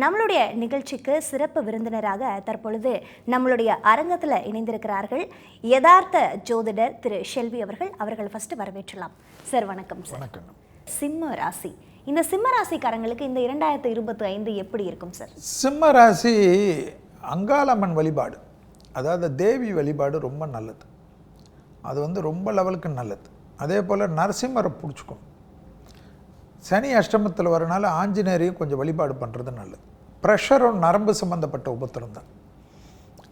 நம்மளுடைய நிகழ்ச்சிக்கு சிறப்பு விருந்தினராக தற்பொழுது நம்மளுடைய அரங்கத்தில் இணைந்திருக்கிறார்கள் யதார்த்த ஜோதிடர் திரு ஷெல்வி அவர்கள் ஃபர்ஸ்ட் வரவேற்றலாம். சார் வணக்கம். சார் வணக்கம். சிம்ம ராசி, இந்த சிம்ம ராசிக்காரங்களுக்கு இந்த 2025 எப்படி இருக்கும் சார்? சிம்ம ராசி அங்காளம்மன் வழிபாடு, அதாவது தேவி வழிபாடு ரொம்ப நல்லது. அது ரொம்ப லெவலுக்கு நல்லது. அதே போல் நரசிம்மரை பிடிச்சிக்கும். சனி அஷ்டமத்தில் வரனால ஆஞ்சநேயரையும் கொஞ்சம் வழிபாடு பண்ணுறது நல்லது. ப்ரெஷரும் நரம்பு சம்மந்தப்பட்ட உபத்திரம் தான்.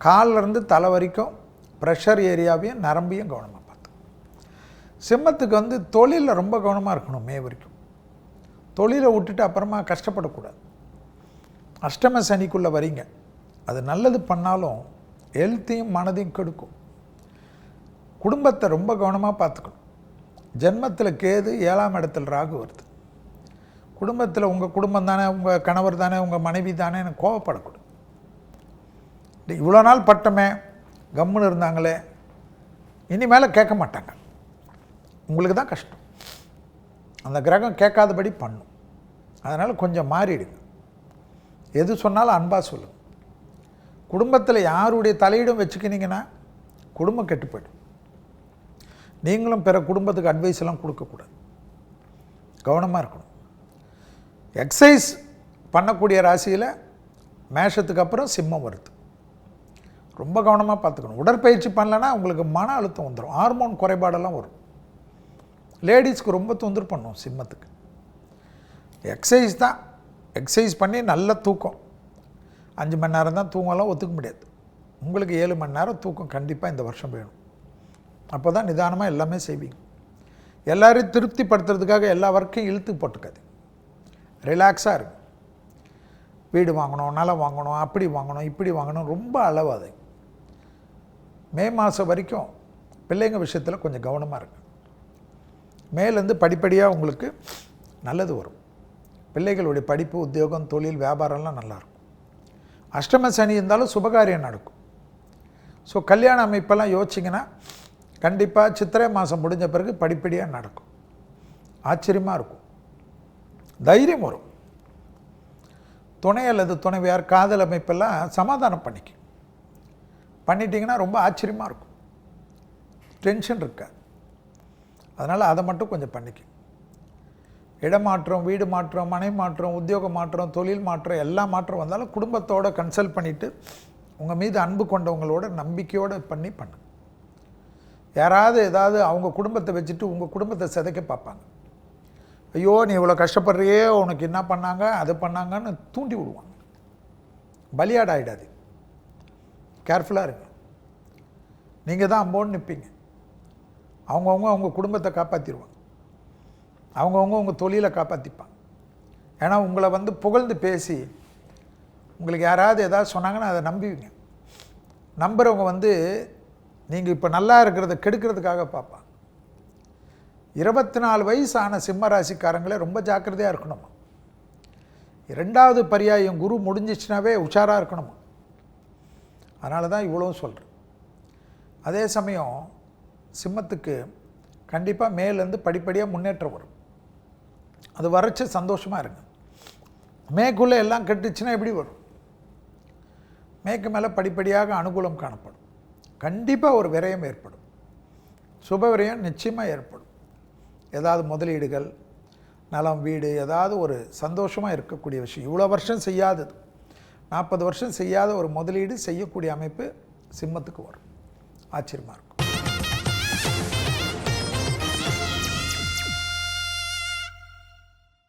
காலிலேருந்து தலை வரைக்கும் ப்ரெஷர் ஏரியாவையும் நரம்பையும் கவனமாக பார்த்து. சிம்மத்துக்கு தொழிலில் ரொம்ப கவனமாக இருக்கணும். மே வரைக்கும் தொழிலை விட்டுட்டு அப்புறமா கஷ்டப்படக்கூடாது. அஷ்டம சனிக்குள்ளே வரீங்க, அது நல்லது பண்ணாலும் ஹெல்த்தையும் மனதையும் கெடுக்கும். குடும்பத்தை ரொம்ப கவனமாக பார்த்துக்கணும். ஜென்மத்தில் கேது, 7ஆம் இடத்துல ராகு வருது. குடும்பத்தில் உங்கள் குடும்பம் தானே, உங்கள் கணவர் தானே, உங்கள் மனைவி தானே, எனக்கு கோவப்படக்கூடாது. இவ்வளோ நாள் பட்டமே கம்முன்னு இருந்தாங்களே, இனிமேல் கேட்க மாட்டாங்க. உங்களுக்கு தான் கஷ்டம். அந்த கிரகம் கேட்காதபடி பண்ணும். அதனால் கொஞ்சம் மாறிடுங்க. எது சொன்னாலும் அன்பாக சொல்லுங்கள். குடும்பத்தில் யாருடைய தலையீடும் வச்சுக்கினீங்கன்னா குடும்பம் கெட்டு போய்டும். நீங்களும் பிற குடும்பத்துக்கு அட்வைஸ் எல்லாம் கொடுக்கக்கூடாது. கவனமாக இருக்கணும். எக்ஸசைஸ் பண்ணக்கூடிய ராசியில் மேஷத்துக்கு அப்புறம் சிம்மம் வருது. ரொம்ப கவனமாக பார்த்துக்கணும். உடற்பயிற்சி பண்ணலைன்னா உங்களுக்கு மன அழுத்தம் வந்துடும். ஹார்மோன் குறைபாடெல்லாம் வரும். லேடிஸ்க்கு ரொம்ப தொந்தரவு பண்ணும் சிம்மத்துக்கு. எக்ஸசைஸ் தான். எக்ஸசைஸ் பண்ணி நல்ல தூக்கம், 5 மணி நேரம் தான் தூங்கலாம் ஒத்துக்க முடியாது. உங்களுக்கு 7 மணி நேரம் தூக்கம் கண்டிப்பாக இந்த வருஷம் வேணும். அப்போ தான் நிதானமாக எல்லாமே செய்வீங்க. எல்லோரையும் திருப்திப்படுத்துறதுக்காக எல்லா ஒர்க்கையும் இழுத்து போட்டுக்காது. ரிலாக்ஸாக இருக்கும். வீடு வாங்கணும், நிலம் வாங்கணும், அப்படி வாங்கணும், இப்படி வாங்கணும், ரொம்ப அளவாது. மே மாதம் வரைக்கும் பிள்ளைங்க விஷயத்தில் கொஞ்சம் கவனமாக இருக்கு. மேலேருந்து படிப்படியாக உங்களுக்கு நல்லது வரும். பிள்ளைகளுடைய படிப்பு, உத்தியோகம், தொழில், வியாபாரம்லாம் நல்லாயிருக்கும். அஷ்டம சனி இருந்தாலும் சுபகாரியம் நடக்கும். ஸோ கல்யாண அமைப்பெல்லாம் யோசிச்சிங்கன்னா கண்டிப்பாக சித்திரை மாதம் முடிஞ்ச பிறகு படிப்படியாக நடக்கும். ஆச்சரியமாக இருக்கும். தைரியம் வரும். துணை அல்லது துணைவியார், காதல் அமைப்பெல்லாம் சமாதானம் பண்ணிட்டீங்கன்னா ரொம்ப ஆச்சரியமாக இருக்கும். டென்ஷன் இருக்காது. அதனால் அதை மட்டும் கொஞ்சம் பண்ணிக்க. இடமாற்றம், வீடு மாற்றம், மனை மாற்றம், உத்தியோக மாற்றம், தொழில் மாற்றம், எல்லா மாற்றம் வந்தாலும் குடும்பத்தோடு கன்சல்ட் பண்ணிவிட்டு உங்கள் மீது அன்பு கொண்டவங்களோட நம்பிக்கையோடு பண்ணு. யாராவது ஏதாவது அவங்க குடும்பத்தை வச்சுட்டு உங்கள் குடும்பத்தை சிதைக்க பார்ப்பாங்க. ஐயோ நீ இவ்வளோ கஷ்டப்படுறியே, உனக்கு என்ன பண்ணாங்க, அது பண்ணாங்கன்னு தூண்டி விடுவாங்க. பலியாடு ஆகிடாது. கேர்ஃபுல்லாக இருங்க. நீங்கள் தான் அம்போன்னு நிற்பீங்க. அவங்கவுங்க அவங்க குடும்பத்தை காப்பாற்றிடுவாங்க. அவங்கவுங்க உங்கள் தொழிலை காப்பாற்றிப்பாங்க. ஏன்னா உங்களை புகழ்ந்து பேசி உங்களுக்கு யாராவது ஏதாவது சொன்னாங்கன்னா அதை நம்புவீங்க. நம்புகிறவங்க நீங்கள் இப்போ நல்லா இருக்கிறத கெடுக்கிறதுக்காக பார்ப்பாங்க. 24 வயசான சிம்ம ராசிக்காரங்களே ரொம்ப ஜாக்கிரதையாக இருக்கணுமா. 2வது பரியாயம் குரு முடிஞ்சிச்சுனாவே உஷாராக இருக்கணுமா. அதனால தான் இவ்வளவும் சொல்கிறேன். அதே சமயம் சிம்மத்துக்கு கண்டிப்பாக மேலேருந்து படிப்படியாக முன்னேற்றம் வரும். அது வரைச்சி சந்தோஷமாக இருங்க. மேற்குள்ளே எல்லாம் கெட்டுச்சுன்னா எப்படி வரும்? மேற்கு மேலே படிப்படியாக அனுகூலம் காணப்படும். கண்டிப்பாக ஒரு விரயம் ஏற்படும். சுப விரயம் நிச்சயமாக ஏற்படும். ஏதாவது முதலீடுகள், நலம், வீடு, ஏதாவது ஒரு சந்தோஷமாக இருக்கக்கூடிய விஷயம். இவ்வளோ வருஷம் செய்யாதது, 40 வருஷம் செய்யாத ஒரு முதலீடு செய்யக்கூடிய அமைப்பு சிம்மத்துக்கு வரும். ஆச்சரியமாக இருக்கும்.